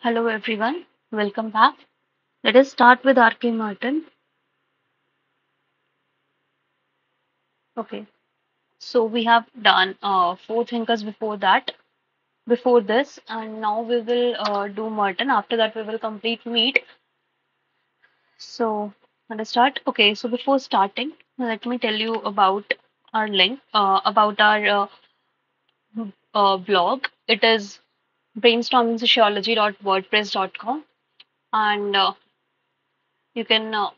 Hello everyone, welcome back. Let us start with R.K. Martin. Okay, so we have done four thinkers before this, and now we will do Merton. After that, we will complete Mead. So let us start. Okay, so before starting, let me tell you about our link, about our blog. It is brainstormingsociology.wordpress.com, and you can uh,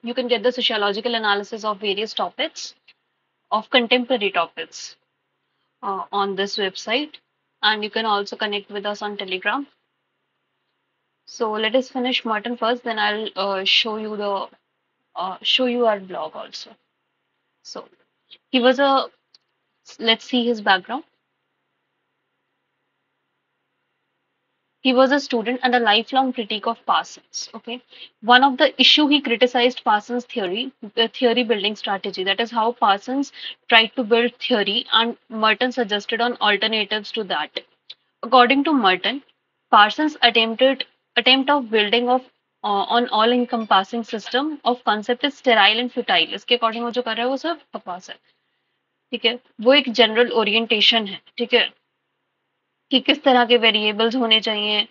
you can get the sociological analysis of various topics of contemporary topics on this website, and you can also connect with us on Telegram. So let us finish Martin first, then I'll show you our blog also. So he was a let's see his background. He was a student and a lifelong critic of Parsons. Okay, one of the issue he criticized Parsons' theory, the theory building strategy. That is how Parsons tried to build theory, and Merton suggested on alternatives to that. According to Merton, Parsons' attempt of building of on all-encompassing system of concept is sterile and futile. इसके according वो जो कर रहा है वो सब बकवास है. ठीक है, वो एक जनरल ओरिएंटेशन है. ठीक है, कि किस तरह के वेरिएबल्स होने चाहिए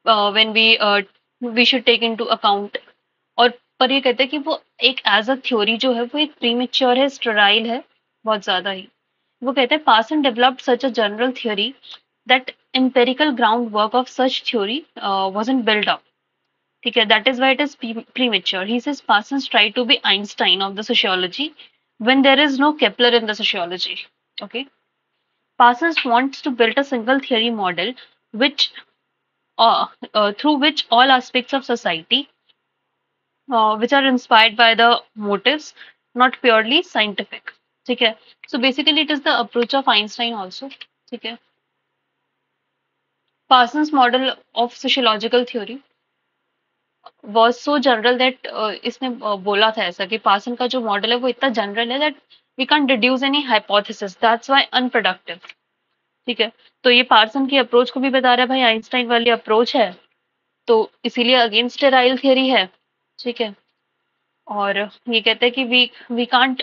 when we should take into account. और पर ये कहते हैं कि वो एक एज अ थ्योरी जो है वो एक प्रीमेच्योर है, स्टेराइल है, बहुत ज्यादा ही. वो कहते हैं Parson developed such a general theory that empirical groundwork of such theory wasn't built up. ठीक है, that is why it is premature. He says Parsons tried to be Einstein of the sociology when there is no Kepler in the sociology. Okay, Parsons wants to build a single theory model which through which all aspects of society which are inspired by the motives, not purely scientific. ठीक है, so basically it is the approach of Einstein also. ठीक है, Parsons' model of sociological theory was so general that इसने बोला था ऐसा कि person का जो मॉडल है वो इतना जनरल है that we can't deduce any hypothesis, that's why unproductive. ठीक है, तो ये पार्सन की अप्रोच को भी बता रहा है भाई आइंस्टाइन वाली अप्रोच है, तो इसीलिए अगेंस्ट स्टेराइल थियरी है. ठीक है, और ये कहते हैं कि we can't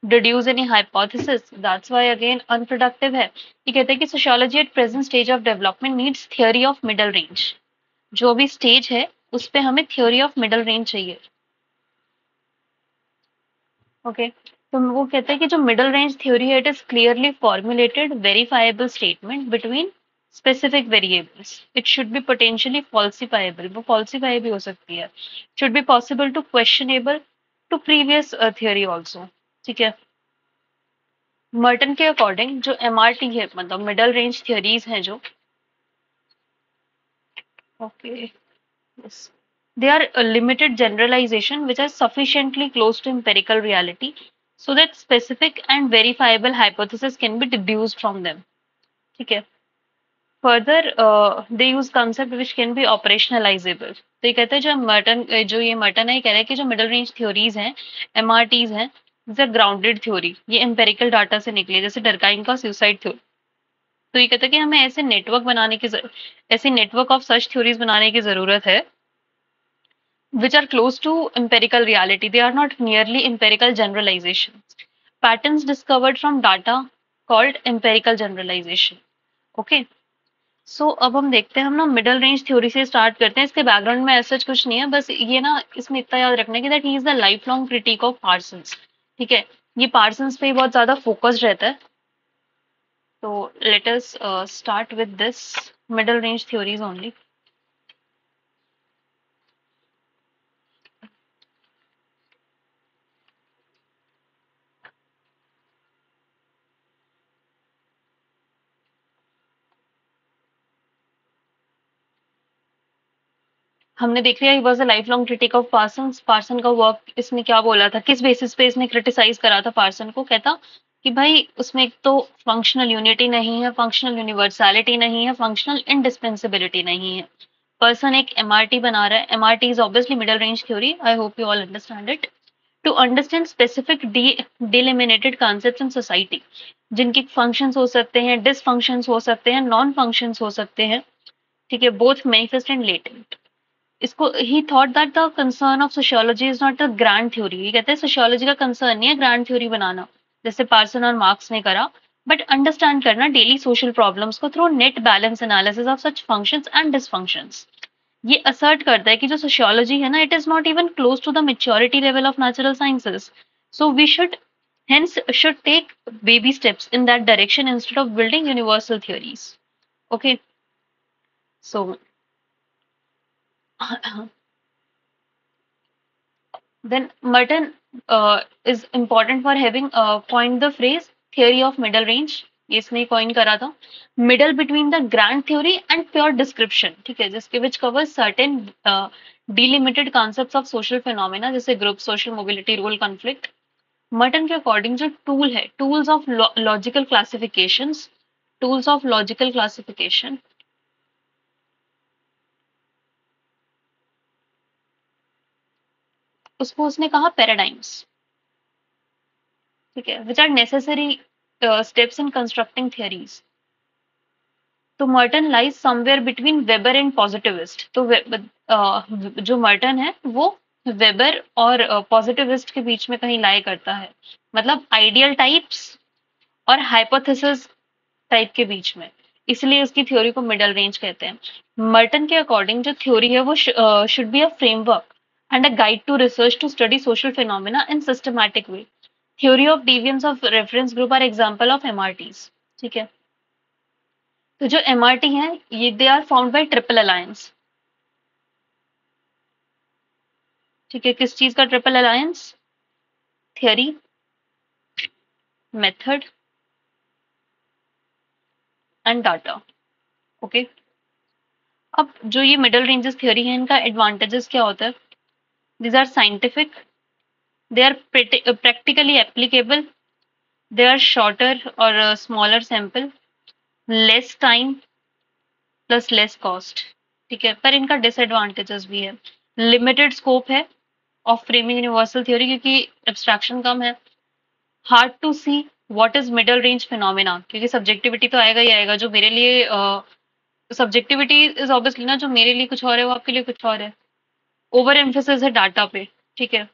deduce any hypothesis, that's why again unproductive है. ये कहते हैं कि sociology at present stage of development needs theory of middle range. जो भी स्टेज है उस पे हमें थ्योरी ऑफ मिडल रेंज चाहिए. ओके, तो वो कहते हैं कि जो मिडल रेंज थ्योरी है it is clearly formulated verifiable statement between specific variables. It should be potentially falsifiable, वो फॉल्सिफाई भी हो सकती है. Should be possible to questionable to previous theory also. ठीक है, मर्टन के अकॉर्डिंग जो एमआरटी है मतलब मिडल रेंज थ्योरीज हैं जो okay yes. They are a limited generalization which are sufficiently close to empirical reality so that specific and verifiable hypothesis can be deduced from them. ठीक है, further they use concept which can be operationalizable. तो ये कहते हैं जो ये Merton है ये कह रहा है कि जो मिडल रेंज थ्योरीज हैं, एमआरटीज हैं, ग्राउंडेड थ्योरी, ये एम्पेरिकल डाटा से निकले, जैसे डरकाइन का सुसाइड थ्योरी. तो ये कहता है कि हमें ऐसे नेटवर्क बनाने की ऐसे नेटवर्क ऑफ सच थ्योरीज बनाने की जरूरत है which are close to empirical reality. They are not merely empirical generalizations. Patterns discovered from data called empirical generalization. Okay. सो अब हम देखते हैं, हम ना मिडल रेंज थ्योरी से स्टार्ट करते हैं. इसके बैकग्राउंड में ऐसा कुछ नहीं है, बस ये ना इसमें इतना याद रखना है कि that he is the life long critic of Parsons. ठीक है, ये पार्सन्स पे बहुत ज्यादा फोकस्ड रहता है. तो let us start with this middle range theories only. हमने देख लिया he was a life long critic of Parson. Parson का वर्क इसने क्या बोला था, किस बेसिस पे इसने क्रिटिसाइज करा था पार्सन को. कहता कि भाई उसमें एक तो फंक्शनल यूनिटी नहीं है, फंक्शनल यूनिवर्सैलिटी नहीं है, फंक्शनल इंडिस्पेंसिबिलिटी नहीं है. पर्सन एक एमआरटी बना रहा है. MRT is obviously middle range theory. I hope you all understand it. To understand specific delineated concepts in society, जिनके फंक्शंस हो सकते हैं, डिसफंक्शंस हो सकते हैं, नॉन फंक्शंस हो सकते हैं, ठीक है, बोथ मैनिफेस्ट एंड लेटेंट। इसको ही thought that the concern of sociology is not a grand theory, ये कहते हैं सोशियोलॉजी का कंसर्न नहीं है ग्रैंड थ्योरी बनाना जैसे पार्सन और मार्क्स ने करा, बट अंडरस्टैंड करना डेली सोशल प्रॉब्लम्स को through net balance analysis of such functions and dysfunctions. ये असर्ट करता है कि जो सोशियोलॉजी है ना, it is not even close to the maturity level of natural sciences, so we should hence should take baby steps in that direction instead of building universal theories. Okay, so then Merton is important for having coined the phrase theory of middle range. ये इसने coin करा था, middle between the grand theory and pure description, ठीक है, जिसके which covers certain delimited concepts of social phenomena जैसे group, social mobility, role conflict. Merton के according जो टूल है, tools of logical classifications, tools of logical classification, उसको उसने कहा पैराडाइम्स, ठीक है, which are necessary steps in constructing theories. तो Merton lies somewhere between Weber and positivist. तो जो मर्टन है वो वेबर और पॉजिटिविस्ट के बीच में कहीं लाई करता है, मतलब आइडियल टाइप्स और हाइपोथेसिस टाइप के बीच में, इसलिए उसकी थ्योरी को मिडल रेंज कहते हैं। मर्टन के अकॉर्डिंग जो थ्योरी है वो should be a framework and a guide to research to study social phenomena in systematic way. Theory of deviance of reference group are example of MRTs, ठीक है। तो जो एमआरटी है ये they are found by triple alliance, ठीक है। किस चीज का triple alliance? Theory, method and data, okay. अब जो ये मिडल रेंजेस थ्योरी है इनका एडवांटेजेस क्या होता है? these are scientific, they are practically applicable, they are shorter or a smaller sample, less time plus less cost, ठीक है। पर इनका डिसएडवांटेजेस भी है, लिमिटेड स्कोप है ऑफ फ्रेमिंग यूनिवर्सल थ्योरी क्योंकि एब्स्ट्रैक्शन कम है, hard to see what is middle range phenomena क्योंकि सब्जेक्टिविटी तो आएगा ही आएगा, जो मेरे लिए सब्जेक्टिविटी इज ऑब्वियसली ना, जो मेरे लिए कुछ और है वो आपके लिए कुछ और है, ओवर एम्फेसिस है डाटा पे, ठीक है।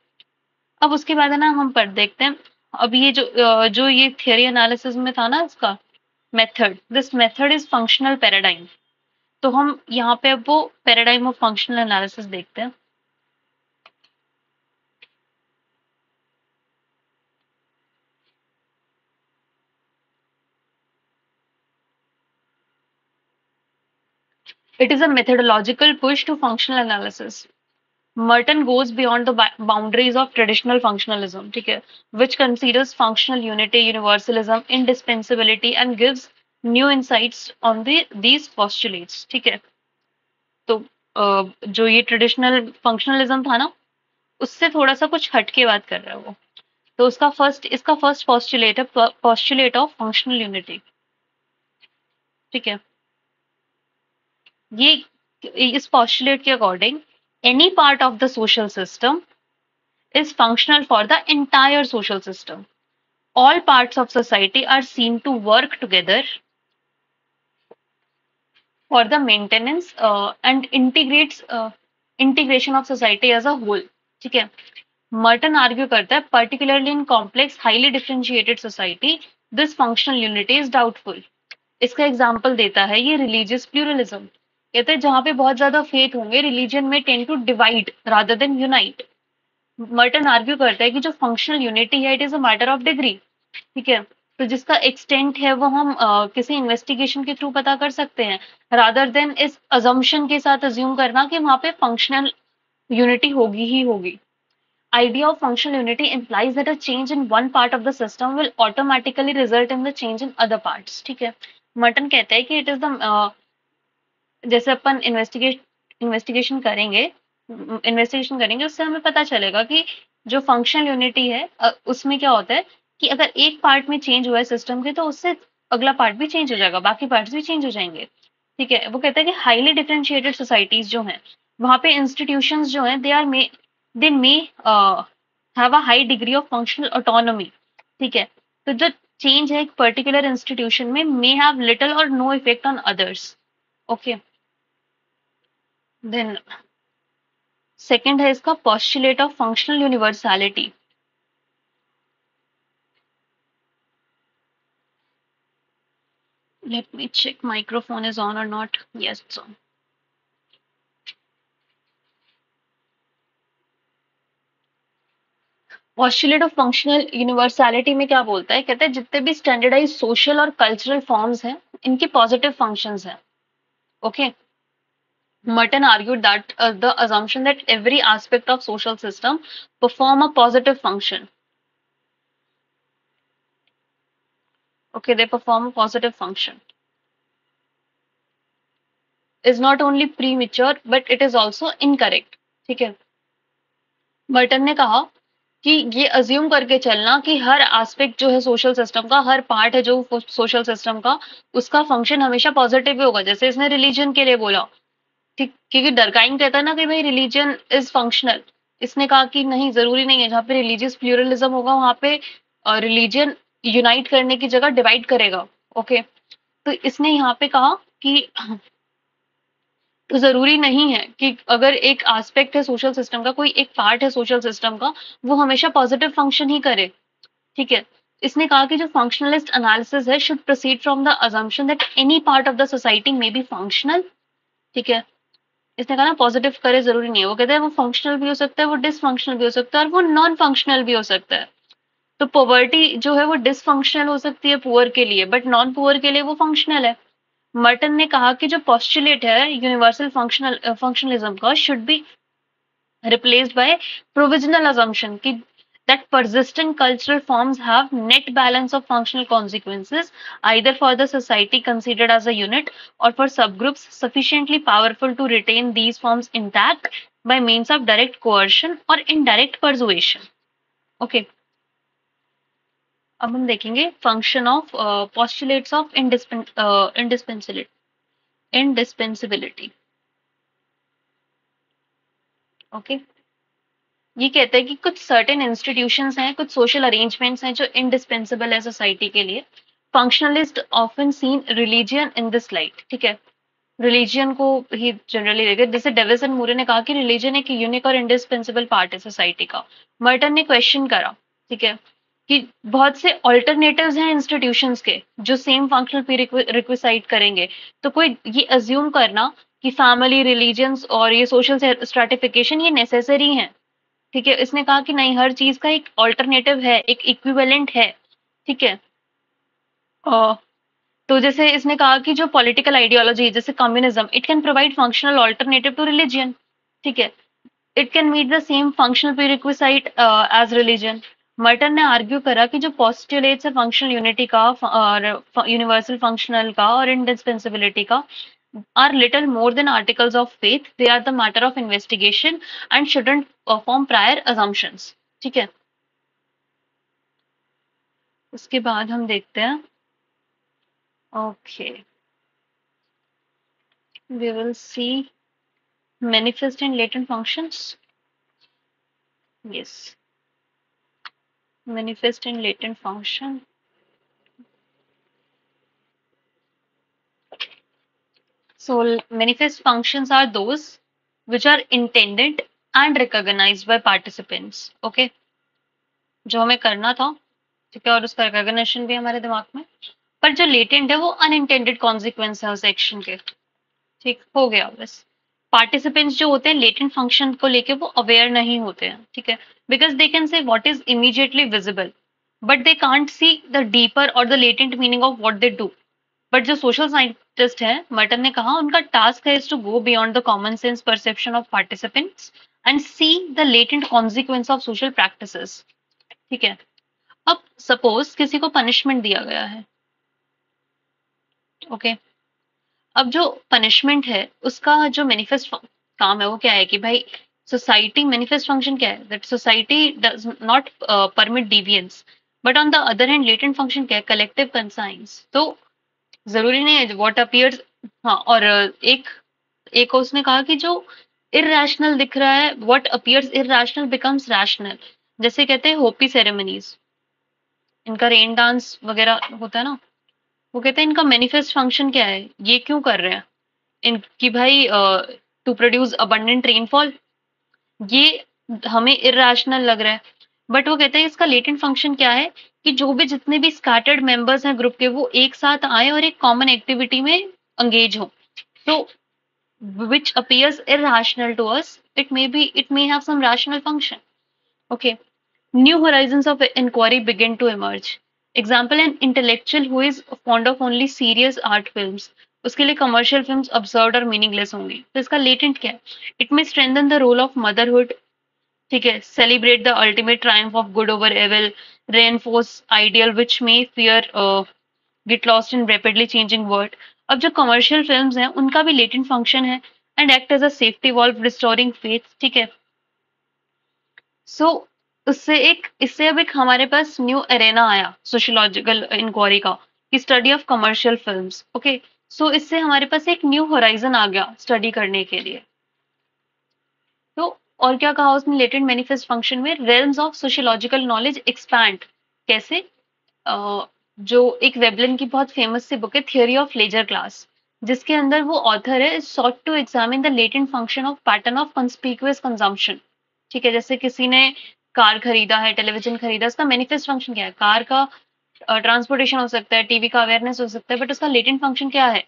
अब उसके बाद है ना हम पर देखते हैं, अब ये जो ये थियरी एनालिसिस में था ना इसका method, this method is functional paradigm. तो हम यहाँ पे अब वो पैराडाइम ऑफ फंक्शनल एनालिसिस देखते हैं। It is a methodological push to functional analysis. Merton goes beyond the boundaries of traditional functionalism, ठीक है, which considers functional unity, universalism, indispensability and gives new insights on these postulates, ठीक है। तो जो ये traditional functionalism था ना उससे थोड़ा सा कुछ हटके बात कर रहा है वो। तो इसका फर्स्ट पॉस्टुलेट है पॉस्टुलेट ऑफ फंक्शनल यूनिटी, ठीक है। ये इस पॉस्टुलेट के according any part of the social system is functional for the entire social system. All parts of society are seen to work together for the maintenance and integration of society as a whole, ठीक है। Merton argue करता है particularly in complex highly differentiated society this functional unity is doubtful. इसका example देता है ये religious pluralism, कहते हैं जहां पे बहुत ज्यादा फेथ होंगे रिलीजन में tend to divide rather than unite. Merton argue करता है कि जो फंक्शनल यूनिटी है it is a matter of degree, ठीक है। तो जिसका एक्सटेंट है वो हम किसी इन्वेस्टिगेशन के थ्रू पता कर सकते हैं रादर देन इस अजम्पशन के साथ अज्यूम करना कि वहां पे फंक्शनल यूनिटी होगी ही होगी। Idea of functional unity implies that a change in one part of the system will automatically result in the change in other parts, ठीक है। मर्टन कहता है कि इट इज द जैसे अपन इन्वेस्टिगेशन करेंगे उससे हमें पता चलेगा कि जो फंक्शनल यूनिटी है उसमें क्या होता है कि अगर एक पार्ट में चेंज हुआ है सिस्टम के तो उससे अगला पार्ट भी चेंज हो जाएगा, बाकी पार्ट्स भी चेंज हो जाएंगे, ठीक है। वो कहता है कि हाईली डिफरेंशिएटेड सोसाइटीज जो हैं वहां पे इंस्टीट्यूशंस जो हैं they may have a high degree of functional autonomy, ठीक है। तो जो चेंज है एक पर्टिकुलर इंस्टीट्यूशन में मे हैव लिटिल और no effect on others, okay. Then second है इसका postulate of functional universality. Let me check microphone is on or not. Yes, it's on. Postulate of functional universality में क्या बोलता है, कहते हैं जितने भी स्टैंडर्डाइज सोशल और कल्चरल फॉर्म्स हैं इनके पॉजिटिव फंक्शंस हैं, okay. Merton argued that the assumption that every aspect of social system perform a positive function, okay, they perform a positive function, is not only premature but it is also incorrect, ठीक है। Merton ने कहा कि ये assume करके चलना कि हर aspect जो है सोशल सिस्टम का, हर पार्ट है जो सोशल सिस्टम का, उसका फंक्शन हमेशा पॉजिटिव ही होगा। जैसे इसने रिलीजन के लिए बोला, ठीक, क्योंकि डरकाइन कहता है ना कि भाई रिलीजन इज फंक्शनल। इसने कहा कि नहीं, जरूरी नहीं है, जहाँ पे रिलीजियस प्लूरलिज्म होगा वहां पे रिलीजन यूनाइट करने की जगह डिवाइड करेगा, ओके। तो इसने यहाँ पे कहा कि तो जरूरी नहीं है कि अगर एक एस्पेक्ट है सोशल सिस्टम का, कोई एक पार्ट है सोशल सिस्टम का, वो हमेशा पॉजिटिव फंक्शन ही करे, ठीक है। इसने कहा कि जो फंक्शनलिस्ट एनालिसिस है should proceed from the assumption that any part of the society में बी फंक्शनल, ठीक है। इसने कहा ना पॉजिटिव करे जरूरी नहीं है, वो कहते हैं वो फंक्शनल भी हो सकता है, वो डिसफंक्शनल भी हो सकता है और वो नॉन फंक्शनल भी हो सकता है। तो पॉवर्टी जो है वो डिसफंक्शनल हो सकती है पुअर के लिए, बट नॉन पुअर के लिए वो फंक्शनल है। मर्टन ने कहा कि जो पोस्टुलेट है यूनिवर्सल फंक्शनलिज्म का should be replaced by provisional assumption कि that persistent cultural forms have net balance of functional consequences either for the society considered as a unit or for subgroups sufficiently powerful to retain these forms intact by means of direct coercion or indirect persuasion, okay। अब हम देखेंगे function of postulates of indispensability, okay. ये कहते हैं कि कुछ certain institutions हैं, कुछ सोशल अरेंजमेंट्स हैं जो इंडिस्पेंसिबल है सोसाइटी के लिए। Functionalist often seen religion in this light, ठीक है। रिलीजियन को ही जनरली देखे, जैसे डेविस एंड मूरे ने कहा कि रिलीजन एक यूनिक और इंडिस्पेंसिबल पार्ट है सोसाइटी का। मर्टन ने क्वेश्चन करा, ठीक है, कि बहुत से ऑल्टरनेटिव्स हैं इंस्टीट्यूशंस के जो सेम फंक्शनल प्रीरिक्विसाइट करेंगे, तो कोई ये अज्यूम करना कि फैमिली, रिलीजन्स और ये सोशल स्ट्रेटिफिकेशन ये नेसेसरी हैं, ठीक है। इसने कहा कि नहीं, हर चीज का एक ऑल्टरनेटिव है, एक इक्विवेलेंट है, ठीक है। तो जैसे इसने कहा कि जो पॉलिटिकल आइडियोलॉजी जैसे communism, it can provide functional alternative to religion, ठीक है। It can meet the same functional prerequisite as religion. Merton ने आर्ग्यू करा कि जो पोस्टुलेट्स है फंक्शनल यूनिटी का और यूनिवर्सल फंक्शनल का और इंडिस्पेंसिबिलिटी का are little more than articles of faith, they are the matter of investigation and shouldn't form prior assumptions, ठीक है। उसके बाद हम देखते हैं, okay, we will see manifest and latent functions, yes, manifest and latent function। So manifest functions are those which are intended and recognized by participants, okay, जो हमें करना था, ठीक है, और उसका रिकॉग्निशन भी हमारे दिमाग में। पर जो लेटेंट है वो अनइंटेंडेड कॉन्सिक्वेंस है उस एक्शन के, ठीक हो गया बस। पार्टिसिपेंट्स जो होते हैं लेटेंट फंक्शन को लेके वो अवेयर नहीं होते हैं, ठीक है, because they can say what is immediately visible but they can't see the deeper और the latent meaning of what they do. But जो सोशल साइंटिस्ट है, मर्टन ने कहा, उनका टास्क है to go beyond the common sense perception of participants and see the latent consequence of social practices, ठीक है। अब सपोज किसी को पनिशमेंट दिया गया है, ओके, अब जो पनिशमेंट है उसका जो मैनिफेस्ट काम है वो क्या है कि भाई सोसाइटी, मैनिफेस्ट फंक्शन क्या है, that society does not permit deviance, but on the other hand latent function क्या है, कलेक्टिव कंसाइंस। तो जरूरी नहीं है व्हाट अपीयर्स, हाँ, और एक एक उसने कहा कि जो इरेशनल दिख रहा है, what appears irrational becomes rational. जैसे कहते हैं होपी सेरेमनीज, इनका रेन डांस वगैरह होता है ना, वो कहते हैं इनका मैनिफेस्ट फंक्शन क्या है, ये क्यों कर रहे हैं इनकी भाई, टू प्रोड्यूस अबंडेंट रेनफॉल। ये हमें इरेशनल लग रहा है, बट वो कहते हैं इसका लेटेंट फंक्शन क्या है, कि जो भी जितने भी स्कैटर्ड मेंबर्स हैं ग्रुप के, वो एक साथ आए और एक कॉमन एक्टिविटी में एंगेज हो। तो which appears irrational to us, it may have some rational function. Okay. New horizons of inquiry begin to emerge. Example, an intellectual who is fond of only serious art films, उसके लिए commercial films absurd और meaningless होंगी। तो इसका latent क्या है? It may strengthen the role of motherhood, ठीक है, celebrate the ultimate triumph of good over evil, reinforce ideal which may fear get lost in rapidly changing world। अब जो कमर्शियल फिल्म्स हैं उनका भी लेटेंट फंक्शन है, and act as a safety valve restoring faith, ठीक है। So इससे अब एक हमारे पास न्यू एरेना आया सोशियोलॉजिकल इंक्वायरी का, कि study of commercial films. Okay, so इससे हमारे पास एक न्यू होराइजन आ गया स्टडी करने के लिए। तो और क्या कहा उसने लेटेंट मैनिफेस्ट फंक्शन में, realms of sociological knowledge expand. कैसे? जो एक वेबलिन की बहुत फेमस सी बुक है थियोरी ऑफ लेजर क्लास, जिसके अंदर वो ऑथर है sought to examine the latent function of pattern of conspicuous consumption. ठीक है, जैसे किसी ने कार खरीदा है, टेलीविजन खरीदा, उसका मैनिफेस्ट फंक्शन क्या है? कार का ट्रांसपोर्टेशन हो सकता है, टीवी का अवेयरनेस हो सकता है, बट उसका लेटेंट फंक्शन क्या है?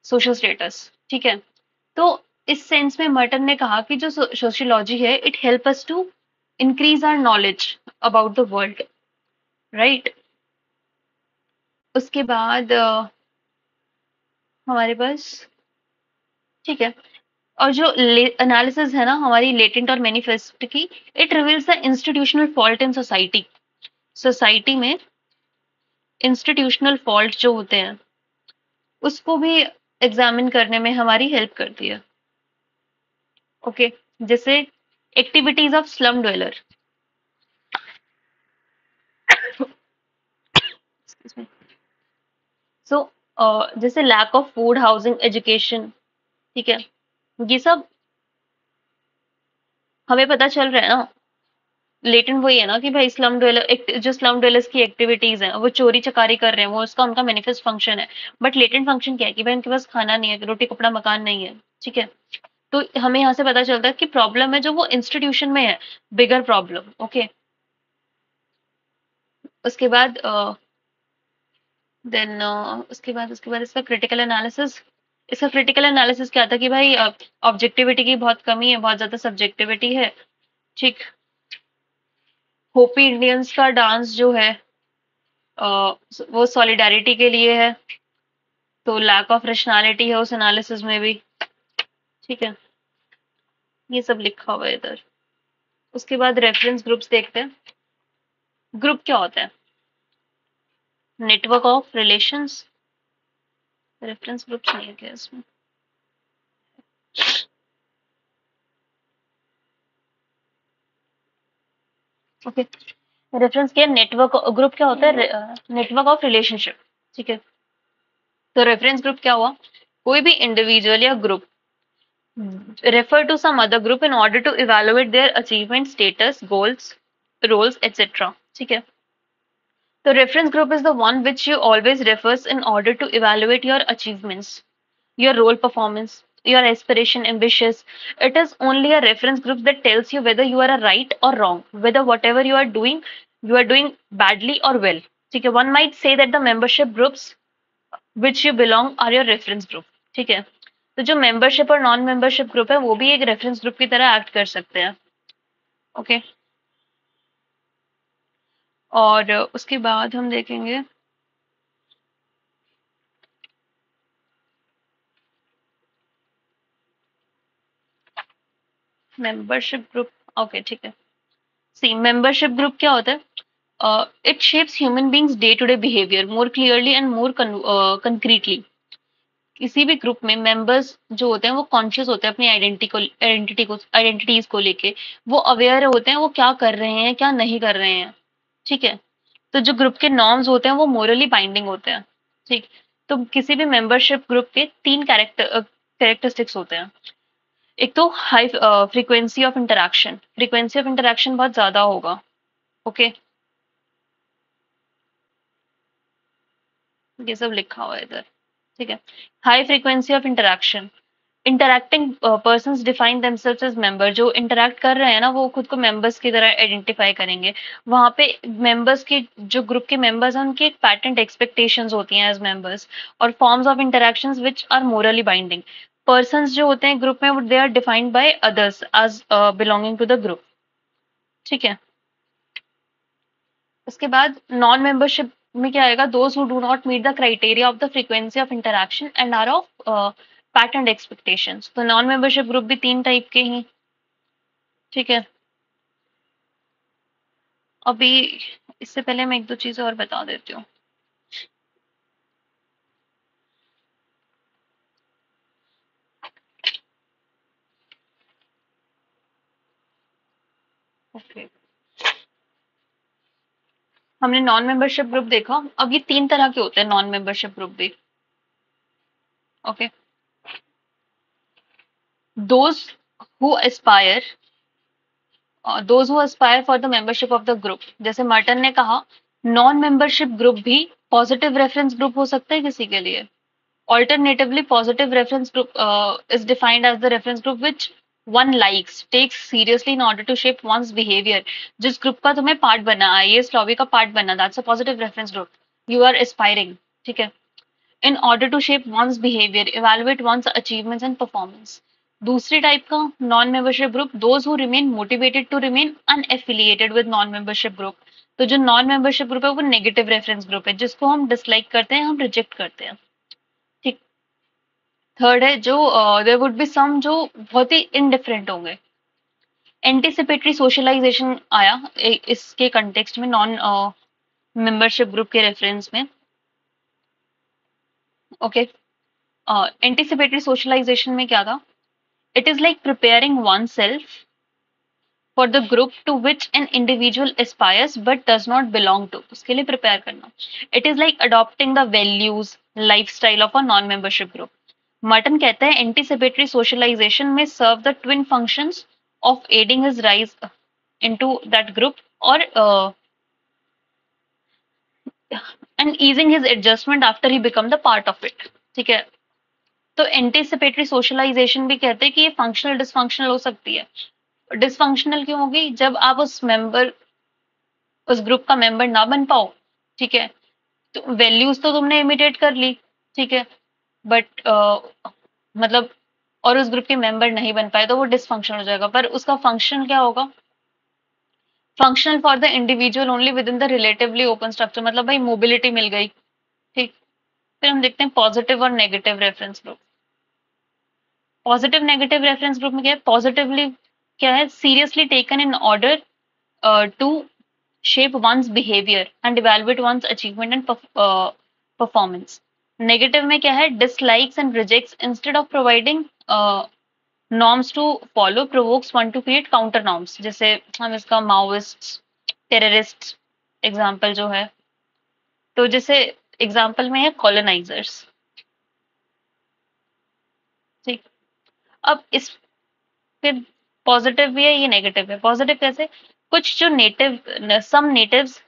Social status. ठीक है, तो इस सेंस में मर्टन ने कहा कि जो सोशियोलॉजी है, it help us to increase our knowledge about the world, right. उसके बाद हमारे पास, ठीक है, और जो एनालिसिस है ना हमारी लेटेंट और मैनिफेस्ट की, it reveals the institutional fault in society. Society में इंस्टीट्यूशनल फॉल्ट जो होते हैं उसको भी एग्जामिन करने में हमारी हेल्प करती है। ओके, जैसे activities of slum dweller, so जैसे lack of food, housing, education, ठीक है, ये सब हमें पता चल रहा है ना। लेटेंट वही है ना कि भाई स्लम डवेलर, जो स्लम डवेलर्स की एक्टिविटीज हैं वो चोरी चकारी कर रहे हैं, वो उसका उनका मैनिफेस्ट फंक्शन है। बट लेटेंट फंक्शन क्या है कि भाई उनके पास खाना नहीं है, रोटी कपड़ा मकान नहीं है, ठीक है। तो हमें यहाँ से पता चलता है कि प्रॉब्लम है जो वो इंस्टीट्यूशन में है, बिगर प्रॉब्लम। ओके, उसके बाद देन उसके बाद इसका क्रिटिकल एनालिसिस। इसका क्रिटिकल एनालिसिस क्या था कि भाई ऑब्जेक्टिविटी की बहुत कमी है, बहुत ज्यादा सब्जेक्टिविटी है, ठीक। होपी इंडियंस का डांस जो है वो सॉलिडारिटी के लिए है, तो लैक ऑफ रेशनैलिटी है उस एनालिसिस में भी, ठीक है। ये सब लिखा हुआ है इधर। उसके बाद रेफरेंस ग्रुप्स देखते हैं। ग्रुप क्या होता है? Network of relations. Reference groups नहीं है क्या इसमें? ओके, रेफरेंस क्या, नेटवर्क ग्रुप क्या होता है? नेटवर्क ऑफ रिलेशनशिप, ठीक है। तो रेफरेंस ग्रुप क्या हुआ? कोई भी इंडिविजुअल या group refer to some other group in order to evaluate their achievement, status, goals, roles, etc. ठीक है, तो reference group is the one which you always refers in order to evaluate your achievements, your role performance, your aspiration, ambitious. It is only a reference group that tells you whether you are a right or wrong, whether whatever you are doing badly or well, ठीक है। One might say that the membership groups which you belong are your reference group, ठीक है। तो जो membership और non membership group है वो भी एक रेफरेंस ग्रुप की तरह एक्ट कर सकते हैं। ओके, और उसके बाद हम देखेंगे मेंबरशिप ग्रुप। ओके, ठीक है। सी, मेंबरशिप ग्रुप क्या होता है? It shapes human beings day to day behaviour more clearly and more concretely. किसी भी ग्रुप में मेंबर्स जो होते हैं वो कॉन्शियस होते हैं अपनी आइडेंटिटीज को लेके, वो अवेयर होते हैं वो क्या कर रहे हैं क्या नहीं कर रहे हैं, ठीक है। तो जो ग्रुप के नॉर्म्स होते हैं वो मोरली बाइंडिंग होते हैं, ठीक। तो किसी भी मेंबरशिप ग्रुप के तीन कैरेक्टरिस्टिक्स होते हैं। एक तो high frequency of interaction, frequency of interaction बहुत ज्यादा होगा, ओके, ये सब लिखा हुआ है इधर, ठीक है। High frequency of interaction, interacting persons define themselves as member, जो इंटरैक्ट कर रहे हैं ना वो खुद को मेंबर्स की तरह आइडेंटिफाई करेंगे। वहां पे मेंबर्स की, जो ग्रुप के मेंबर्स हैं उनकी एक पैटर्न एक्सपेक्टेशंस होती हैं एज मेंबर्स, और forms of interactions which are morally binding. Persons जो होते हैं ग्रुप में, they are defined by others as belonging to the group, ठीक है। उसके बाद नॉन मेंबरशिप में क्या आएगा, those who do not meet the criteria of the frequency of interaction and are of pattern expectations. तो नॉन मेंबरशिप ग्रुप भी तीन टाइप के ही, ठीक है। अभी इससे पहले मैं एक दो चीजें और बता देती हूँ। ओके, हमने नॉन मेंबरशिप ग्रुप देखा, अब ये तीन तरह के होते हैं नॉन मेंबरशिप ग्रुप भी, okay. Those who Aspire, those who Aspire for the membership of the group, जैसे मर्टन ने कहा, नॉन मेंबरशिप ग्रुप भी पॉजिटिव रेफरेंस ग्रुप हो सकता है किसी के लिए। Alternatively, positive reference group is defined as the reference group which one likes, takes seriously in order to shape one's behavior. जिस ग्रुप का तुम्हें पार्ट बनना, आईएएस लॉबी का पार्ट बनना, that's a positive reference group. You are aspiring, ठीक है, in order to shape one's behavior, evaluate one's achievements and performance. दूसरी type का non membership group, those who remain motivated to remain unaffiliated with non membership group. तो जो non membership group है वो negative reference group है, जिसको हम dislike करते हैं, हम रिजेक्ट करते हैं, ठीक। थर्ड है जो देयर वुड बी सम जो बहुत ही इनडिफरेंट होंगे। एंटीसिपेटरी सोशलाइजेशन आया इसके कंटेक्स्ट में, नॉन मेंबरशिप ग्रुप के रेफरेंस में, ओके। एंटीसिपेटरी सोशलाइजेशन में क्या था, it is like preparing one self for the group to which an individual aspires but does not belong to, उसके लिए प्रिपेयर करना। It is like adopting the values life style of a non membership group. Merton कहते हैं anticipatory socialization में serve the twin functions of aiding his rise into that group और and easing his adjustment after he become the part of it, ठीक है। तो anticipatory socialisation भी कहते हैं कि ये फंक्शनल डिसफंक्शनल हो सकती है। डिसफंक्शनल क्यों होगी, जब आप उस ग्रुप का मेंबर ना बन पाओ, ठीक है, तो वैल्यूज तो तुमने इमिटेट कर ली, ठीक है, बट मतलब और उस ग्रुप के मेंबर नहीं बन पाए तो वो डिसफंक्शनल हो जाएगा। पर उसका फंक्शन क्या होगा, functional for the individual only with in the relatively open structure, मतलब भाई मोबिलिटी मिल गई, ठीक। फिर हम देखते हैं पॉजिटिव और negative reference group. Positive negative reference group में क्या है, पॉजिटिवली क्या है, seriously taken in order to shape one's behavior and evaluate one's achievement and performance. Negative में क्या है, dislikes and rejects instead of providing norms to follow provokes one to create counter norms, जैसे हम इसका Maoist, terrorist example जो है, तो जैसे एग्जाम्पल में है कॉलोनाइजर्स, ठीक। अब इस फिर पॉजिटिव भी है, ये नेगेटिव है। पॉजिटिव कैसे, कुछ जो native, some natives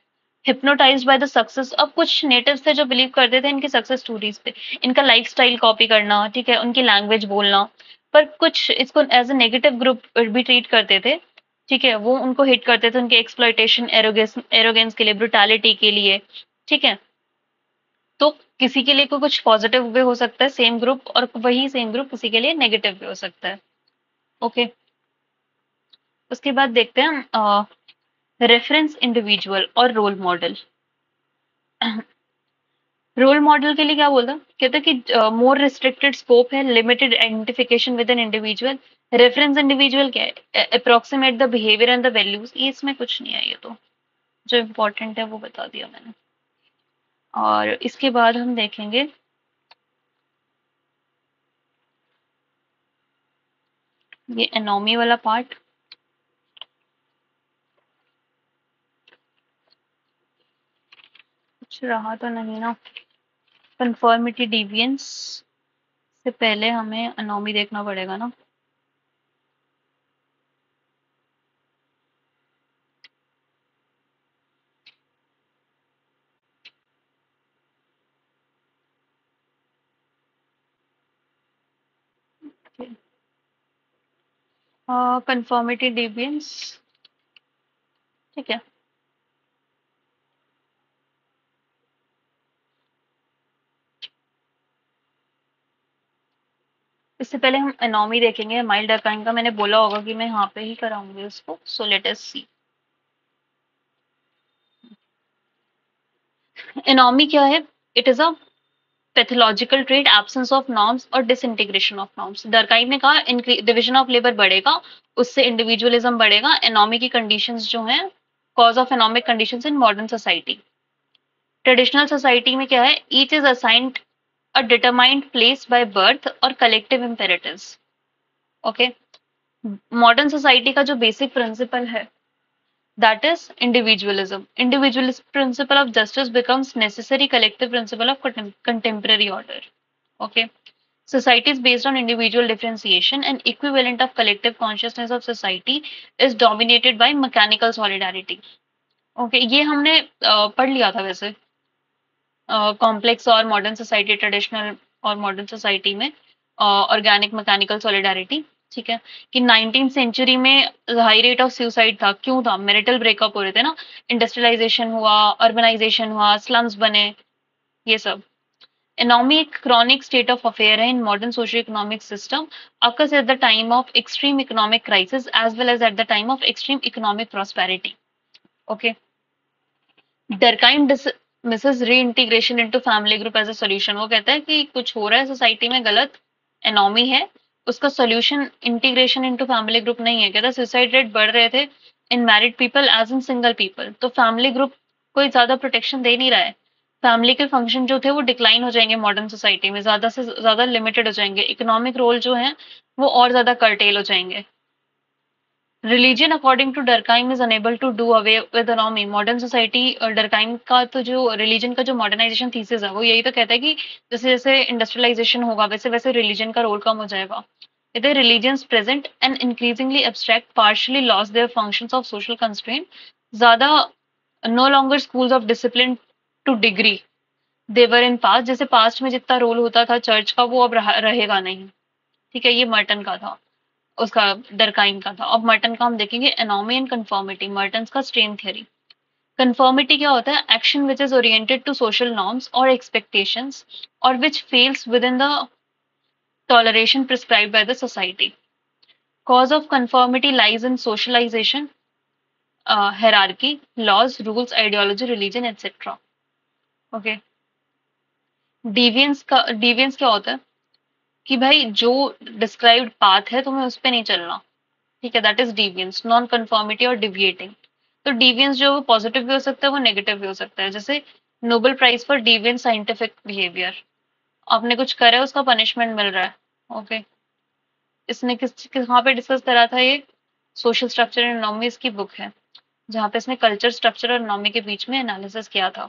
hypnotized by the success, अब कुछ नेटिव्स थे जो बिलीव करते थे इनकी सक्सेस स्टोरीज पे, इनका लाइफस्टाइल कॉपी करना, ठीक है, उनकी लैंग्वेज बोलना। पर कुछ इसको एज अ नेगेटिव ग्रुप भी ट्रीट करते थे, ठीक है, वो उनको हिट करते थे उनके एक्सप्लॉइटेशन, एरोगेंस के लिए, ब्रुटैलिटी के लिए, ठीक है। तो किसी के लिए को कुछ पॉजिटिव भी हो सकता है सेम ग्रुप, और वही सेम ग्रुप किसी के लिए नेगेटिव भी हो सकता है, ओके। उसके बाद देखते हैं रेफरेंस इंडिविजुअल और रोल मॉडल। रोल मॉडल के लिए क्या बोलता, कहता है कि मोर रिस्ट्रिक्टेड स्कोप है, limited identification with an individual. Reference individual क्या है, approximate the behaviour and the values, ये इसमें कुछ नहीं है, ये तो जो इम्पोर्टेंट है वो बता दिया मैंने। और इसके बाद हम देखेंगे ये एनोमी वाला पार्ट, कुछ रहा तो नहीं ना। कंफर्मिटी डिविएंस से पहले हमें एनोमी देखना पड़ेगा ना। कंफर्मिटी डिविएंस, ठीक है। इससे पहले हम एनॉमी देखेंगे माइल्ड डरकाइन का, मैंने बोला होगा कि मैं यहाँ पे ही कराऊंगी उसको, सो लेट अस सी। एनॉमी क्या है? It is a pathological trait, absence of norms और डिसइंटीग्रेशन ऑफ नॉर्म्स। डरकाइव ने कहा डिविजन ऑफ लेबर बढ़ेगा, उससे इंडिविजुअलिज्म बढ़ेगा। एनॉमी की कंडीशंस जो हैं, cause of anomic conditions in modern society. Traditional society में क्या है? Each is assigned a determined place by birth और collective imperatives. Okay. Modern society का जो बेसिक प्रिंसिपल है, that is individualism. Individualist principle of justice becomes necessary collective principle of contemporary order. Okay. Society is based on individual differentiation and equivalent of collective consciousness of society is dominated by mechanical solidarity. Okay, ये हमने पढ़ लिया था वैसे, complex और modern society, traditional और modern society में organic mechanical solidarity. ठीक है, कि 19th सेंचुरी में हाई रेट ऑफ सुसाइड था। क्यों था? मैरिटल ब्रेकअप हो रहे थे ना, इंडस्ट्रियलाइजेशन हुआ, अर्बनाइजेशन हुआ, स्लम्स बने, ये सब। एनॉमी एक क्रॉनिक स्टेट ऑफ अफेयर है in modern socio economic system, occurs at the time of extreme economic crisis as well as at the time of extreme economic prosperity. Okay. Durkheim misses reintegration into family group as a solution. वो कहता है कि कुछ हो रहा है society में गलत, एनॉमी है, उसका solution integration into family group नहीं है। कहता है सुसाइड रेट बढ़ रहे थे in married people as in single people, तो फैमिली ग्रुप कोई ज्यादा प्रोटेक्शन दे नहीं रहा है। फैमिली के फंक्शन जो थे वो डिक्लाइन हो जाएंगे मॉडर्न सोसाइटी में, ज्यादा से ज्यादा लिमिटेड हो जाएंगे। इकोनॉमिक रोल जो है वो और ज्यादा कर्टेल हो जाएंगे। Religion according to Durkheim is unable to do away with anomie. Modern society, Durkheim का तो जो रिलीजन का जो मॉडर्नाइजेशन थीसिस है वो यही तो कहता है कि जैसे जैसे इंडस्ट्रियलाइजेशन होगा वैसे वैसे रिलीजन का रोल कम हो जाएगा। कहते हैं religions present and increasingly abstract partially loss their functions of social constraint. ज्यादा no longer schools of discipline to degree they were in past. जैसे पास्ट में जितना रोल होता था चर्च का वो अब रहेगा नहीं। ठीक है, ये मर्टन का था, उसका डरकाइन का था। अब मर्टन का हम देखेंगे एनॉमी एंड कंफर्मिटी, मर्टन का स्ट्रेन थ्योरी। कंफर्मिटी क्या होता है? Action which is oriented to social norms और एक्सपेक्टेशंस और which falls within the toleration prescribed by the society. Cause of conformity lies in socialisation, hierarchy, laws, rules, ideology, religion etcetera. Okay. Deviance क्या होता है? कि भाई जो described path है तुम्हें उस पे नहीं चलना। ठीक है, that is deviance. Non conformity और डिविएटिंग, तो डिवियंस जो है वो पॉजिटिव भी हो सकता है, वो नेगेटिव भी हो सकता है। जैसे Nobel prize for deviant scientific behaviour, आपने कुछ करा है उसका पनिशमेंट मिल रहा है। ओके। इसने कहाँ पे डिस्कस करा था ये? सोशल स्ट्रक्चर एंड इकोनॉमी इसकी बुक है, जहाँ पे इसने कल्चर, स्ट्रक्चर और इकोनॉमी के बीच में एनालिसिस किया था।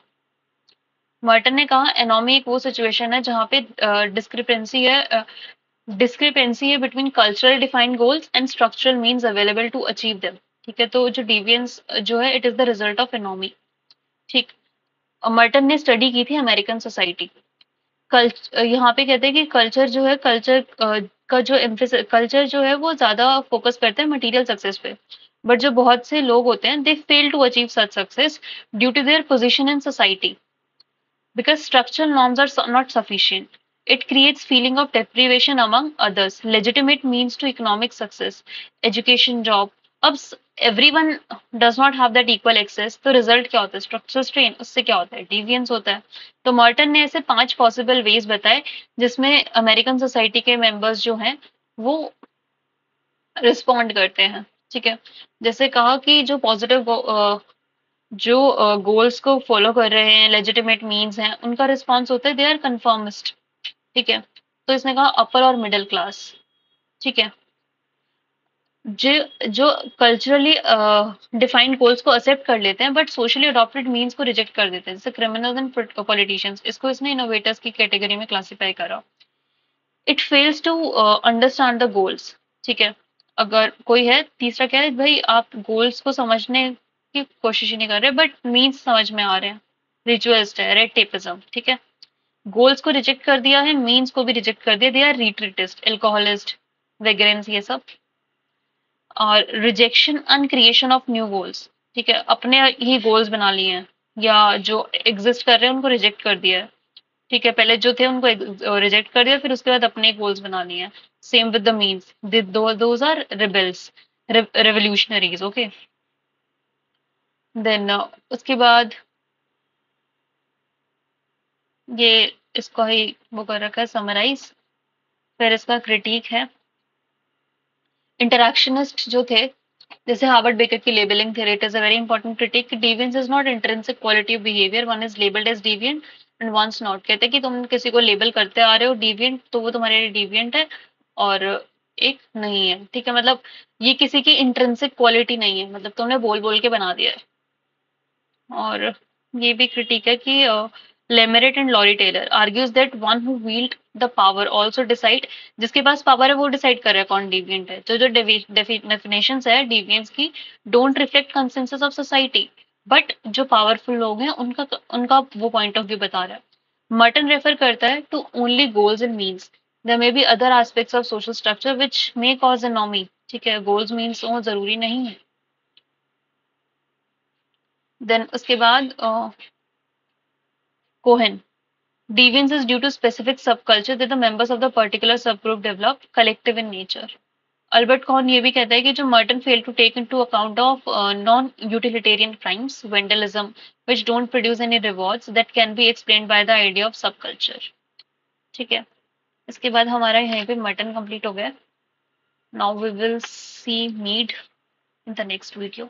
मर्टन ने कहा एनॉमी एक वो सिचुएशन है जहाँ पे डिस्क्रिपेंसी है between cultural defined goals and structural means available to achieve them. ठीक है, तो जो डिवियंस जो है it is the result of anomie. ठीक। मर्टन ने स्टडी की थी अमेरिकन सोसाइटी। यहाँ पे कहते हैं कि कल्चर जो है, कल्चर का जो एम्फेसिस, कल्चर जो है वो ज्यादा फोकस करते हैं मटेरियल सक्सेस पे, बट जो बहुत से लोग होते हैं they fail to achieve such success due to their position in society because structural norms are not sufficient. It creates feeling of deprivation among others. Legitimate means to economic success, education, job. अब everyone does not have that equal access, तो result क्या होता है? Structure strain. उससे क्या होता है? Deviance होता है। तो मॉर्टन ने ऐसे 5 पॉसिबल वेज बताए जिसमें अमेरिकन सोसाइटी के मेंबर्स जो हैं वो रिस्पॉन्ड करते हैं। ठीक है, जैसे कहा कि जो पॉजिटिव जो गोल्स को फॉलो कर रहे हैं, लेजिटिमेट मीन्स हैं, उनका रिस्पॉन्स होता है दे आर कन्फर्मिस्ट। ठीक है, तो इसने कहा अपर और मिडिल क्लास। ठीक है, जो जो कल्चरली डिफाइंड गोल्स को एक्सेप्ट कर लेते हैं बट सोशली अडॉप्टेड मीन्स को रिजेक्ट कर देते हैं, जैसे क्रिमिनल्स एंड पॉलिटिशियंस। इसको इसने इनोवेटर्स की कैटेगरी में क्लासिफाई करा। It fails to understand the goals. ठीक है, अगर कोई है, तीसरा क्या है भाई, आप गोल्स को समझने की कोशिश ही नहीं कर रहे बट मीन्स समझ में आ रहे हैं। रिचुअलिस्ट है, रेड टेपिज्म। ठीक है, गोल्स को रिजेक्ट कर दिया है, मीन्स को भी रिजेक्ट कर दिया, दे आर रिट्रीटिस्ट, एल्कोहलिस्ट, वेगरेंस, ये सब। और rejection and creation of new goals, ठीक है, अपने ही गोल्स बना लिए हैं या जो एग्जिस्ट कर रहे हैं उनको रिजेक्ट कर दिया है, ठीक है, पहले जो थे उनको रिजेक्ट कर दिया, फिर उसके बाद अपने गोल्स बना लिए हैं। Same with the means, those are rebels, revolutionaries, okay. Then उसके बाद ये इसको ही वो कर रखा है समराइज। फिर इसका क्रिटिक है, इंटरैक्शनिस्ट जो थे, जैसे हार्वर्ड बेकर की labelling theory, it is a very important critic. Deviance is not intrinsic quality of behaviour, one is labelled as deviant and once not. कहते हैं कि तुम किसी को लेबल करते आ रहे हो डिविएंट तो वो तुम्हारे लिए डिविएंट है और एक नहीं है, ठीक है, मतलब ये किसी की इंट्रिंसिक क्वालिटी नहीं है, मतलब तुमने बोल बोल के बना दिया है। और ये भी क्रिटिक है कि Lemert and Laurie Taylor argues that one who wield the power also decide, जिसके पास पावर है वो डिसाइड कर रहा है कौन डिविएंट है। जो जो डेफिनेशंस है डिविएंस की don't reflect consensus of society, but जो पावरफुल लोग हैं उनका उनका वो पॉइंट ऑफ व्यू बता रहा है। मर्टन रेफर करता है to only goals and means, there may be other aspects of social structure which may cause anomie, ठीक है, गोल्स मीन्स वो जरूरी नहीं है। देन उसके बाद Cohen, deviance is due to specific subculture that the members of the particular subgroup develop collective in nature. Albert Cohen ये भी कहता है कि जो Merton fail to take into account of non utilitarian crimes, vandalism, which don't produce any rewards that can be explained by the idea of subculture, ठीक है। इसके बाद हमारा यहाँ पे मर्टन कंप्लीट हो गया। Now we will see Mead in the next video.